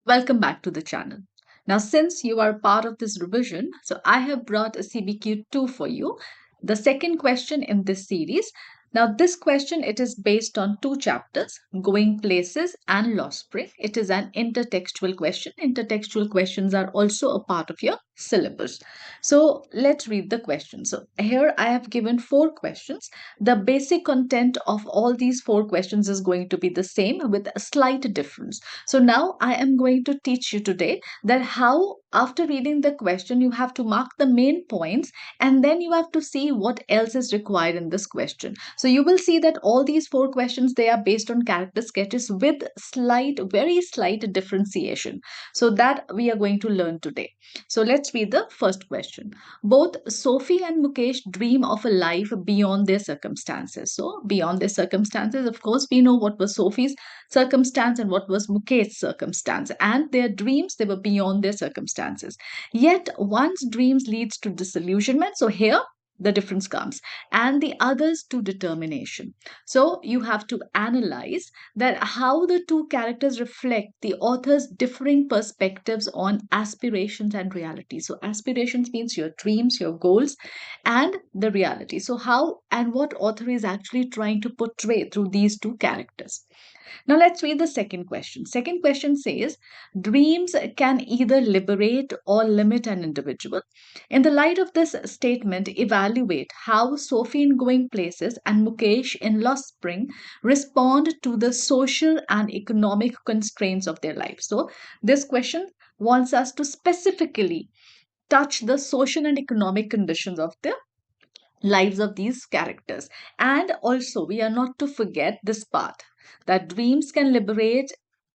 Welcome back to the channel. Now, since you are part of this revision, so I have brought a CBQ-2 for you, the second question in this series. Now, this question, it is based on two chapters, Going Places and Lost Spring. It is an intertextual question. Intertextual questions are also a part of your syllabus. So, let's read the question. So, here I have given four questions. The basic content of all these four questions is going to be the same with a slight difference. So now I am going to teach you today that how after reading the question you have to mark the main points and then you have to see what else is required in this question. So you will see that all these four questions, they are based on character sketches with very slight differentiation. So that we are going to learn today. So let's read the first question. Both Sophie and Mukesh dream of a life beyond their circumstances. So beyond their circumstances, of course, we know what was Sophie's circumstance and what was Mukesh's circumstance, and their dreams, they were beyond their circumstances. Yet one's dreams leads to disillusionment. So here the difference comes, and the others to determination. So you have to analyze that how the two characters reflect the author's differing perspectives on aspirations and reality. So aspirations means your dreams, your goals, and the reality. So how and what author is actually trying to portray through these two characters. Now let's read the second question. Second question says, dreams can either liberate or limit an individual. In the light of this statement, evaluate how Sophie in Going Places and Mukesh in Lost Spring respond to the social and economic constraints of their life. So this question wants us to specifically touch the social and economic conditions of the lives of these characters. And also, we are not to forget this part that dreams can liberate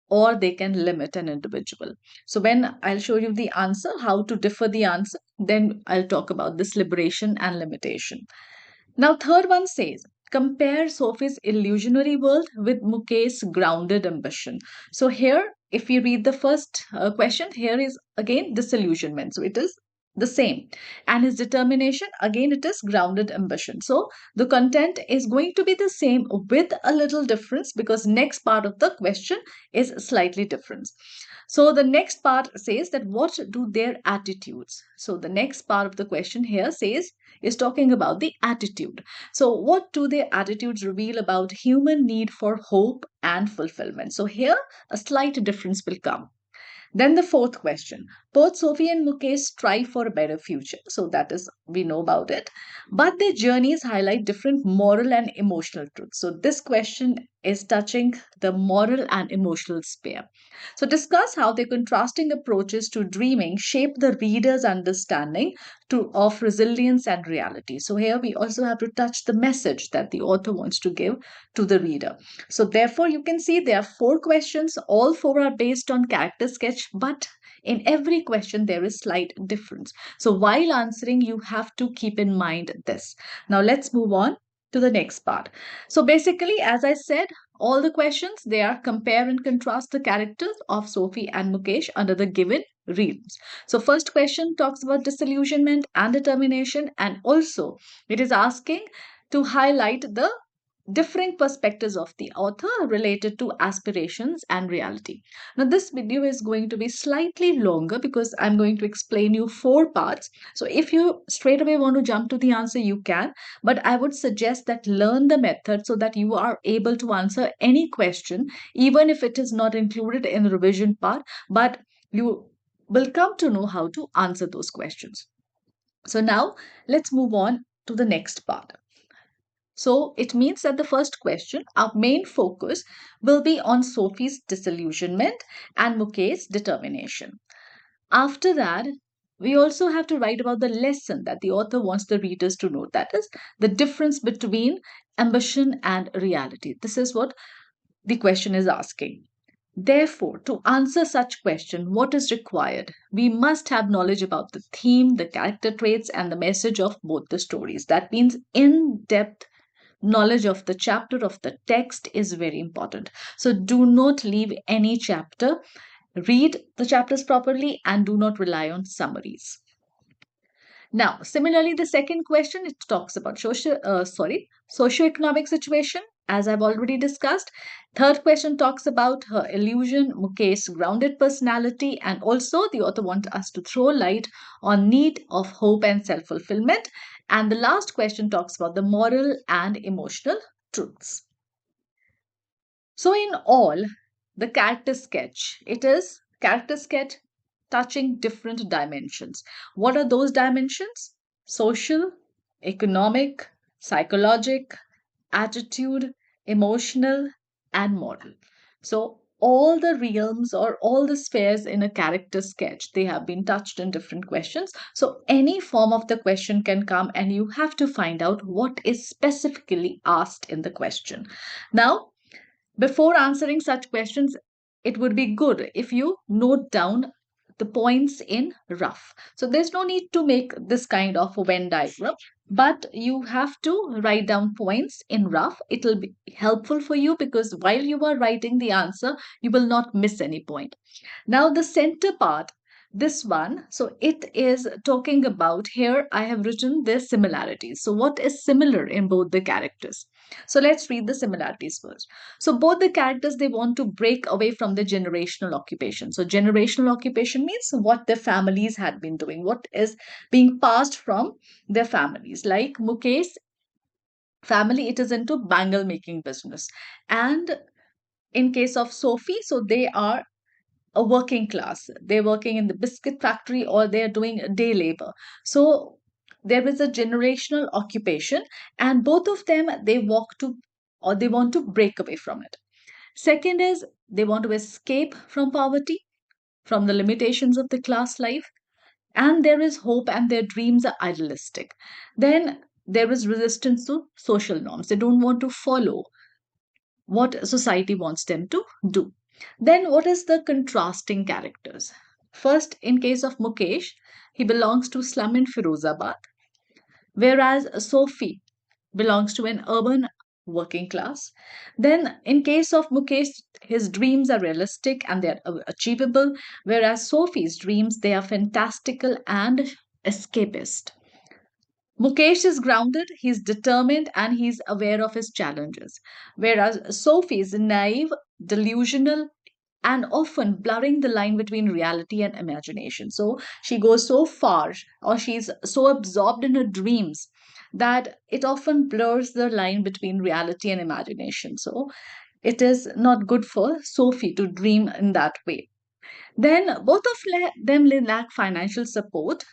or they can limit an individual. So, when I'll show you the answer, how to differ the answer, then I'll talk about this liberation and limitation. Now, third one says, compare Sophie's illusionary world with Mukesh's grounded ambition. So, here, if you read the first question, here is again disillusionment. So, it is the same. And his determination, again, it is grounded ambition. So, the content is going to be the same with a little difference because next part of the question is slightly different. So the next part says that what do their attitudes? So the next part of the question here says is talking about the attitude. So what do their attitudes reveal about human need for hope and fulfillment? So here a slight difference will come. Then the fourth question. Both Sophie and Mukesh strive for a better future. So that is, we know about it. But their journeys highlight different moral and emotional truths. So this question is touching the moral and emotional sphere. So discuss how the contrasting approaches to dreaming shape the reader's understanding of resilience and reality. So here we also have to touch the message that the author wants to give to the reader. So therefore you can see there are four questions. All four are based on character sketch, but in every question there is slight difference. So while answering, you have to keep in mind this. Now let's move on to the next part. So basically, as I said, all the questions, they are compare and contrast the characters of Sophie and Mukesh under the given readings. So first question talks about disillusionment and determination, and also it is asking to highlight the differing perspectives of the author related to aspirations and reality. Now, this video is going to be slightly longer because I'm going to explain you four parts. So, if you straight away want to jump to the answer, you can, but I would suggest that learn the method so that you are able to answer any question, even if it is not included in the revision part, but you will come to know how to answer those questions. So, now let's move on to the next part. So it means that the first question, our main focus will be on Sophie's disillusionment and Mukesh's determination. After that, we also have to write about the lesson that the author wants the readers to know. That is the difference between ambition and reality. This is what the question is asking. Therefore, to answer such question, what is required? We must have knowledge about the theme, the character traits, and the message of both the stories. That means in-depth knowledge of the chapter of the text is very important. So do not leave any chapter. Read the chapters properly and do not rely on summaries. Now, similarly, the second question, it talks about socioeconomic situation as I've already discussed. Third question talks about her illusion, Mukesh's grounded personality, and also the author wants us to throw light on need of hope and self-fulfillment. And the last question talks about the moral and emotional truths. So in all, the character sketch, it is character sketch touching different dimensions. What are those dimensions? Social, economic, psychologic, attitude, emotional, and moral. So all the realms or all the spheres in a character sketch, they have been touched in different questions. So any form of the question can come and you have to find out what is specifically asked in the question. Now, before answering such questions, it would be good if you note down the points in rough. So there's no need to make this kind of a Venn diagram, but you have to write down points in rough. It will be helpful for you because while you are writing the answer, you will not miss any point. Now, the center part, this one, so it is talking about here. I have written their similarities. So, what is similar in both the characters? So, let's read the similarities first. So, both the characters they want to break away from the generational occupation. So, generational occupation means what their families had been doing, what is being passed from their families. Like Mukesh family, it is into bangle making business, and in case of Sophie, so they are a working class. They're working in the biscuit factory or they're doing day labor. So there is a generational occupation, and both of them they walk to or they want to break away from it. Second is they want to escape from poverty, from the limitations of the class life, and there is hope and their dreams are idealistic. Then there is resistance to social norms. They don't want to follow what society wants them to do. Then, what is the contrasting characters? First, in case of Mukesh, he belongs to slum in Firozabad, whereas Sophie belongs to an urban working class. Then, in case of Mukesh, his dreams are realistic and they are achievable, whereas Sophie's dreams they are fantastical and escapist. Mukesh is grounded, he's determined, and he's aware of his challenges. Whereas Sophie is naive, delusional, and often blurring the line between reality and imagination. So she goes so far, or she's so absorbed in her dreams, that it often blurs the line between reality and imagination. So it is not good for Sophie to dream in that way. Then both of them lack financial support.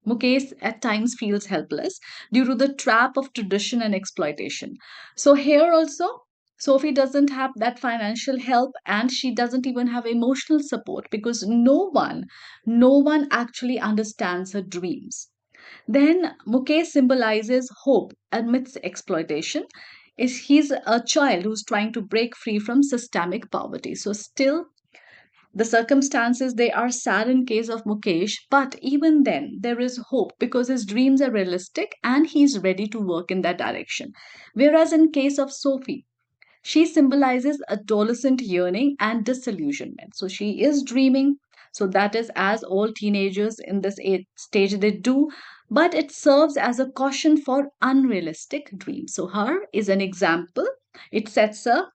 Mukesh at times feels helpless due to the trap of tradition and exploitation. So, here also, Sophie doesn't have that financial help and she doesn't even have emotional support because no one actually understands her dreams. Then Mukesh symbolizes hope amidst exploitation. Is he's a child who's trying to break free from systemic poverty. So still the circumstances they are sad in case of Mukesh, but even then there is hope because his dreams are realistic and he's ready to work in that direction. Whereas in case of Sophie, she symbolizes adolescent yearning and disillusionment. So she is dreaming. So that is as all teenagers in this age, stage they do, but it serves as a caution for unrealistic dreams. So her is an example. It sets a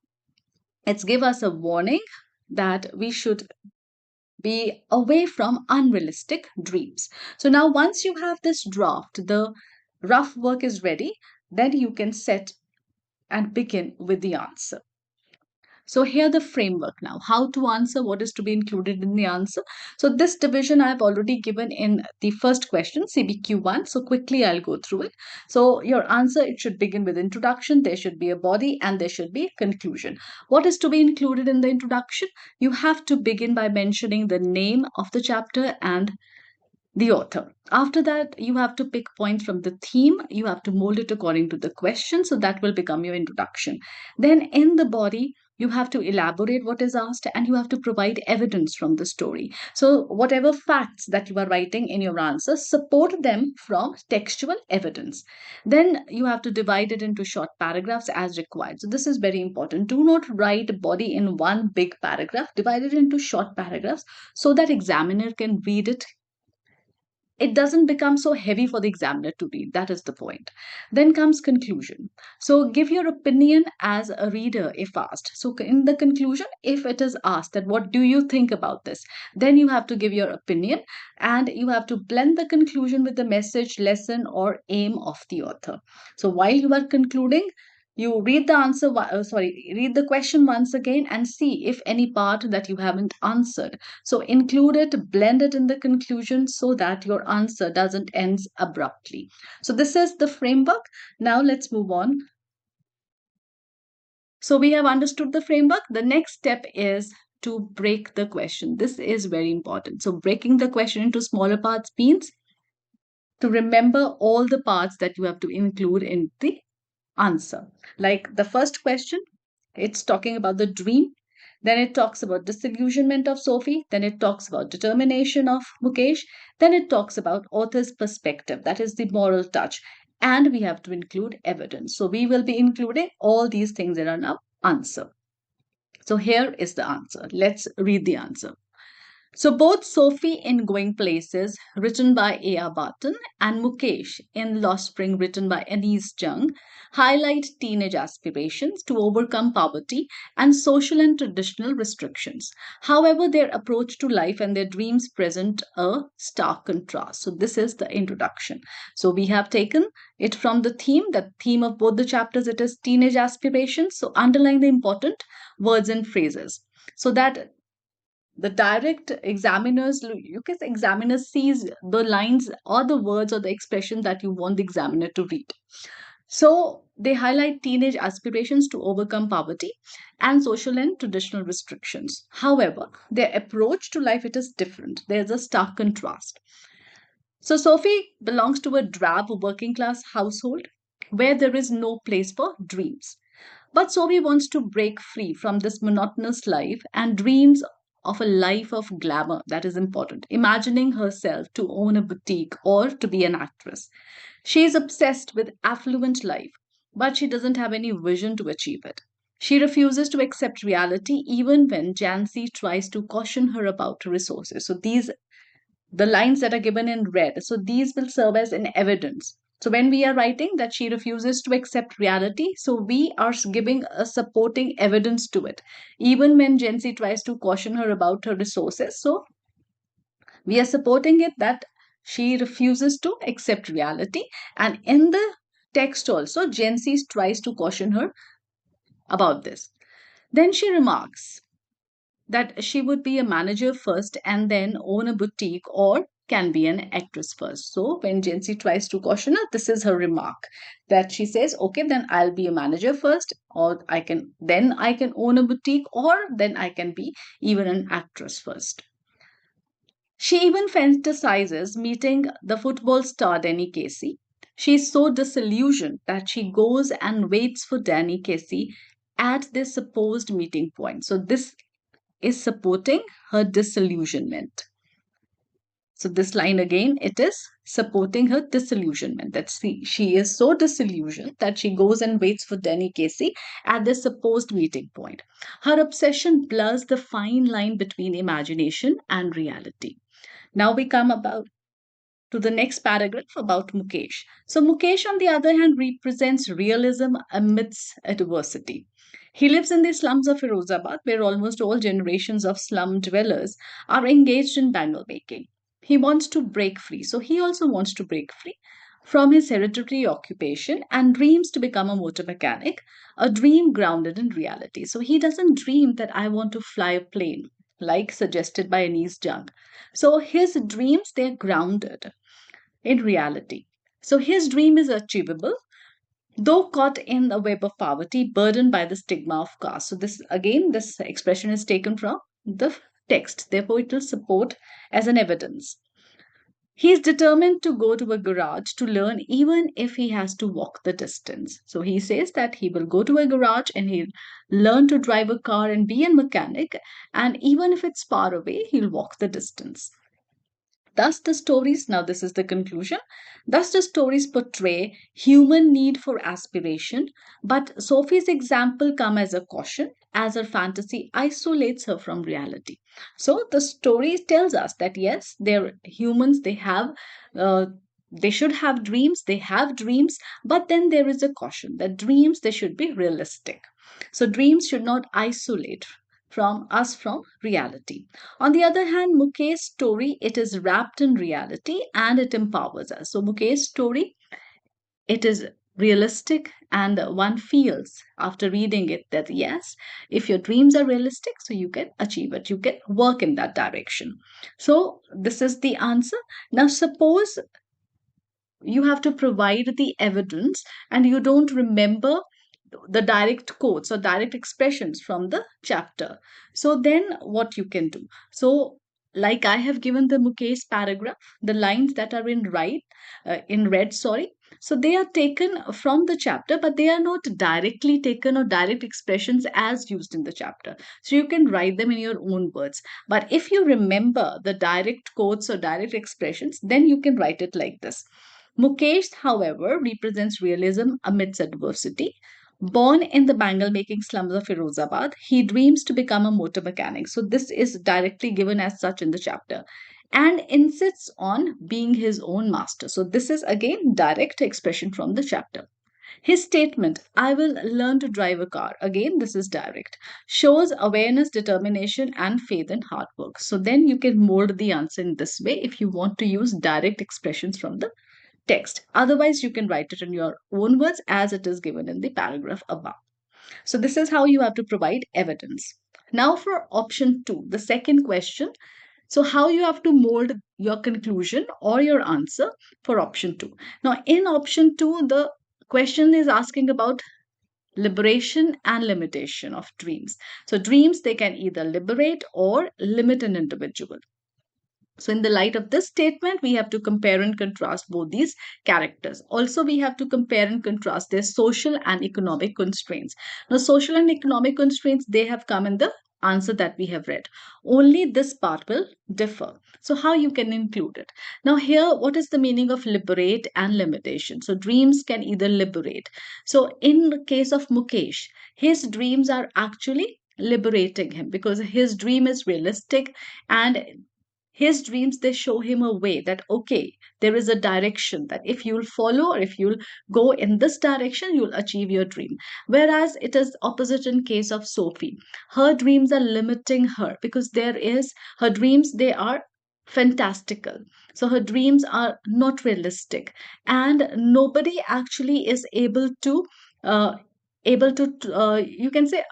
it's give us a warning that we should be away from unrealistic dreams. So now once you have this draft, the rough work is ready, then you can set and begin with the answer. So here the framework now, how to answer, what is to be included in the answer. So this division I've already given in the first question, CBQ-1. So quickly I'll go through it. So your answer, it should begin with introduction, there should be a body and there should be conclusion. What is to be included in the introduction? You have to begin by mentioning the name of the chapter and the author. After that, you have to pick points from the theme. You have to mold it according to the question. So that will become your introduction. Then in the body, you have to elaborate what is asked and you have to provide evidence from the story. So, whatever facts that you are writing in your answer, support them from textual evidence. Then you have to divide it into short paragraphs as required. So, this is very important. Do not write body in one big paragraph, divide it into short paragraphs so that examiner can read it it doesn't become so heavy for the examiner to read. That is the point. Then comes conclusion. So give your opinion as a reader if asked. So in the conclusion, if it is asked that what do you think about this, then you have to give your opinion, and you have to blend the conclusion with the message, lesson, or aim of the author. So while you are concluding, you read the read the question once again and see if any part that you haven't answered, so include it, blend it in the conclusion so that your answer doesn't end abruptly. So this is the framework. Now let's move on. So we have understood the framework. The next step is to break the question. This is very important. So breaking the question into smaller parts means to remember all the parts that you have to include in the answer. Like the first question, it's talking about the dream. Then it talks about disillusionment of Sophie. Then it talks about determination of Mukesh. Then it talks about author's perspective. That is the moral touch. And we have to include evidence. So we will be including all these things in our answer. So here is the answer. Let's read the answer. So both Sophie in Going Places, written by A.R. Barton, and Mukesh in Lost Spring, written by Anise Jung, highlight teenage aspirations to overcome poverty and social and traditional restrictions. However, their approach to life and their dreams present a stark contrast. So this is the introduction. So we have taken it from the theme of both the chapters. It is teenage aspirations. So underline the important words and phrases so that the direct examiners, you can say examiner sees the lines or the words or the expression that you want the examiner to read. So they highlight teenage aspirations to overcome poverty and social and traditional restrictions. However, their approach to life, it is different. There's a stark contrast. So Sophie belongs to a drab working class household where there is no place for dreams. But Sophie wants to break free from this monotonous life and dreams of a life of glamour. That is important. Imagining herself to own a boutique or to be an actress. She is obsessed with affluent life, but she doesn't have any vision to achieve it. She refuses to accept reality even when Jancy tries to caution her about resources. So these the lines that are given in red. So these will serve as an evidence. So when we are writing that she refuses to accept reality, so we are giving a supporting evidence to it. Even when Jency tries to caution her about her resources, so we are supporting it that she refuses to accept reality. And in the text also, Jency tries to caution her about this. Then she remarks that she would be a manager first and then own a boutique, or can be an actress first. So when Jency tries to caution her, this is her remark that she says, okay, then I'll be a manager first, or I can own a boutique, or then I can be even an actress first. She even fantasizes meeting the football star Danny Casey. She is so disillusioned that she goes and waits for Danny Casey at their supposed meeting point. So this is supporting her disillusionment. So this line again, it is supporting her disillusionment. That she is so disillusioned that she goes and waits for Danny Casey at the supposed meeting point. Her obsession blurs the fine line between imagination and reality. Now we come about to the next paragraph about Mukesh. So, Mukesh, on the other hand, represents realism amidst adversity. He lives in the slums of Firozabad, where almost all generations of slum dwellers are engaged in bangle making. He wants to break free. So, he also wants to break free from his hereditary occupation and dreams to become a motor mechanic, a dream grounded in reality. So, he doesn't dream that I want to fly a plane, like suggested by Anise Jung. So, his dreams, they're grounded in reality. So his dream is achievable, though caught in a web of poverty, burdened by the stigma of caste. So this expression is taken from the text. Therefore, it will support as an evidence. He is determined to go to a garage to learn, even if he has to walk the distance. So he says that he will go to a garage and he'll learn to drive a car and be a mechanic. And even if it's far away, he'll walk the distance. Thus, the stories, now this is the conclusion, thus the stories portray human need for aspiration, but Sophie's example come as a caution as her fantasy isolates her from reality. So the story tells us that yes, they're humans, uh, they should have dreams, they have dreams, but then there is a caution that dreams, they should be realistic. So dreams should not isolate from reality. On the other hand, Mukesh's story, it is wrapped in reality and it empowers us. So Mukesh's story, it is realistic, and one feels after reading it that yes, if your dreams are realistic, so you can achieve it, you can work in that direction. So this is the answer. Now suppose you have to provide the evidence and you don't remember the direct quotes or direct expressions from the chapter. So then what you can do? So like I have given the Mukesh paragraph, the lines that are in red, sorry. So they are taken from the chapter, but they are not directly taken or direct expressions as used in the chapter. So you can write them in your own words. But if you remember the direct quotes or direct expressions, then you can write it like this. Mukesh, however, represents realism amidst adversity. Born in the bangle making slums of Firozabad, he dreams to become a motor mechanic. So, this is directly given as such in the chapter and insists on being his own master. So, this is again direct expression from the chapter. His statement, I will learn to drive a car, again, this is direct, shows awareness, determination, and faith in hard work. So, then you can mold the answer in this way if you want to use direct expressions from the text. Otherwise, you can write it in your own words as it is given in the paragraph above. So, this is how you have to provide evidence. Now, for option 2, the second question. So, how you have to mold your conclusion or your answer for option 2. Now, in option 2, the question is asking about liberation and limitation of dreams. So, dreams, they can either liberate or limit an individual. So, in the light of this statement, we have to compare and contrast both these characters. Also, we have to compare and contrast their social and economic constraints. Now, social and economic constraints, they have come in the answer that we have read. Only this part will differ. So, how you can include it? Now, here, what is the meaning of liberate and limitation? So, dreams can either liberate. So, in the case of Mukesh, his dreams are actually liberating him because his dream is realistic and his dreams, they show him a way that okay, there is a direction that if you'll follow or if you'll go in this direction, you'll achieve your dream. Whereas it is opposite in case of Sophie. Her dreams are limiting her because her dreams, they are fantastical, so her dreams are not realistic, and nobody actually is uh, you can say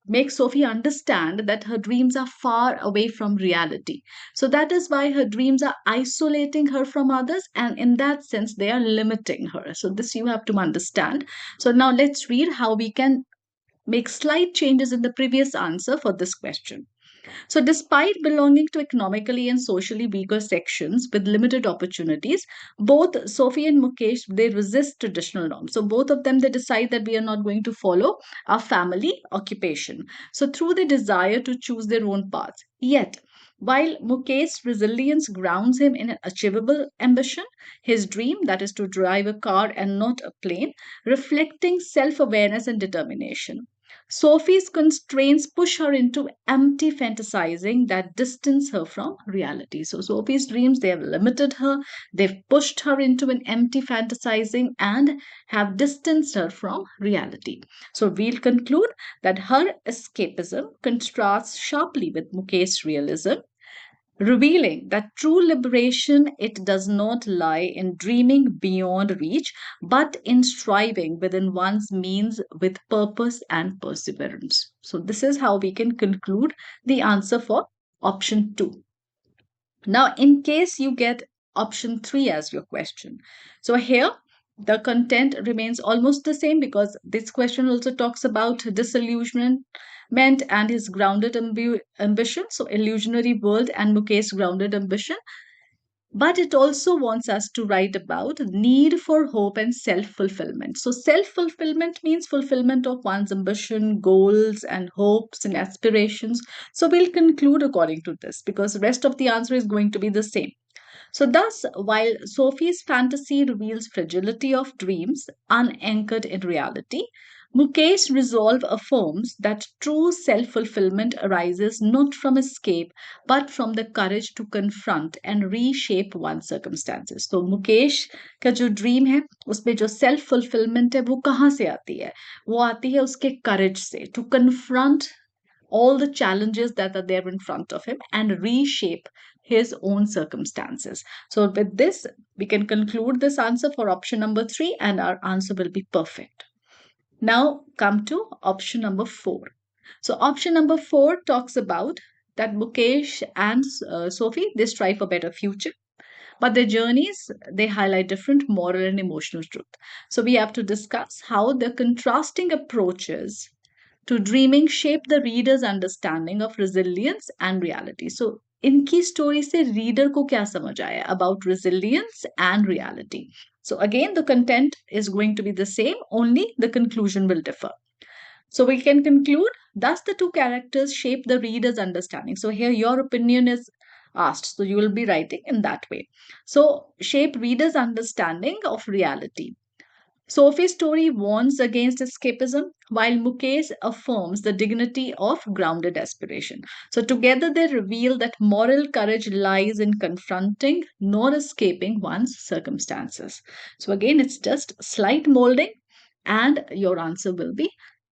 make Sophie understand that her dreams are far away from reality. So that is why her dreams are isolating her from others, and in that sense, they are limiting her. So, this you have to understand. So, now let's read how we can make slight changes in the previous answer for this question. So, despite belonging to economically and socially weaker sections with limited opportunities, both Sophie and Mukesh, they resist traditional norms. So, both of them, they decide that we are not going to follow our family occupation. So, through the desire to choose their own paths. Yet, while Mukesh's resilience grounds him in an achievable ambition, his dream, that is to drive a car and not a plane, reflecting self awareness and determination. Sophie's constraints push her into empty fantasizing that distance her from reality. So Sophie's dreams, they have limited her, they've pushed her into an empty fantasizing and have distanced her from reality. So we'll conclude that her escapism contrasts sharply with Mukesh's realism, revealing that true liberation, it does not lie in dreaming beyond reach but in striving within one's means with purpose and perseverance. So this is how we can conclude the answer for option 2. Now, in case you get option 3 as your question, so here the content remains almost the same because this question also talks about disillusionment and his grounded ambition. So, illusionary world and Mukesh's grounded ambition. But it also wants us to write about need for hope and self-fulfillment. So self-fulfillment means fulfillment of one's ambition, goals, and hopes and aspirations. So we'll conclude according to this because the rest of the answer is going to be the same. So, thus, while Sophie's fantasy reveals fragility of dreams unanchored in reality, Mukesh's resolve affirms that true self fulfillment arises not from escape but from the courage to confront and reshape one's circumstances. तो मुकेश का जो dream है उसमें जो self fulfilment है वो कहाँ से आती है? वो आती है उसके करेज से, to confront all the challenges that are there in front of him and reshape his own circumstances. So, with this, we can conclude this answer for option number 3, and our answer will be perfect. Now, come to option number 4. So, option number 4 talks about that Mukesh and Sophie, they strive for better future, but their journeys, they highlight different moral and emotional truth. So, we have to discuss how the contrasting approaches to dreaming shape the reader's understanding of resilience and reality. So, इनकी story से reader को क्या समझ आया about resilience and reality? So, again, the content is going to be the same, only the conclusion will differ. So, we can conclude, thus the two characters shape the reader's understanding. So, here your opinion is asked. So, you will be writing in that way. So, shape reader's understanding of reality. Sophie's story warns against escapism, while Mukesh affirms the dignity of grounded aspiration. So, together they reveal that moral courage lies in confronting, not escaping one's circumstances. So, again, it's just slight molding, and your answer will be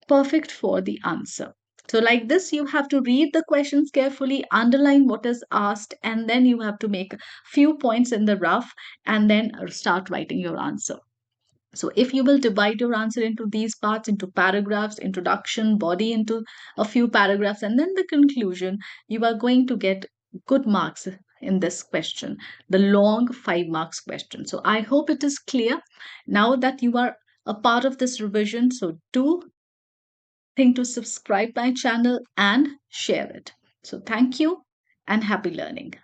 perfect for the answer. So, like this, you have to read the questions carefully, underline what is asked, and then you have to make a few points in the rough and then start writing your answer. So, if you will divide your answer into these parts, into paragraphs, introduction, body, into a few paragraphs, and then the conclusion, you are going to get good marks in this question, the long 5 marks question. So, I hope it is clear now that you are a part of this revision. So, do think to subscribe my channel and share it. So, thank you and happy learning.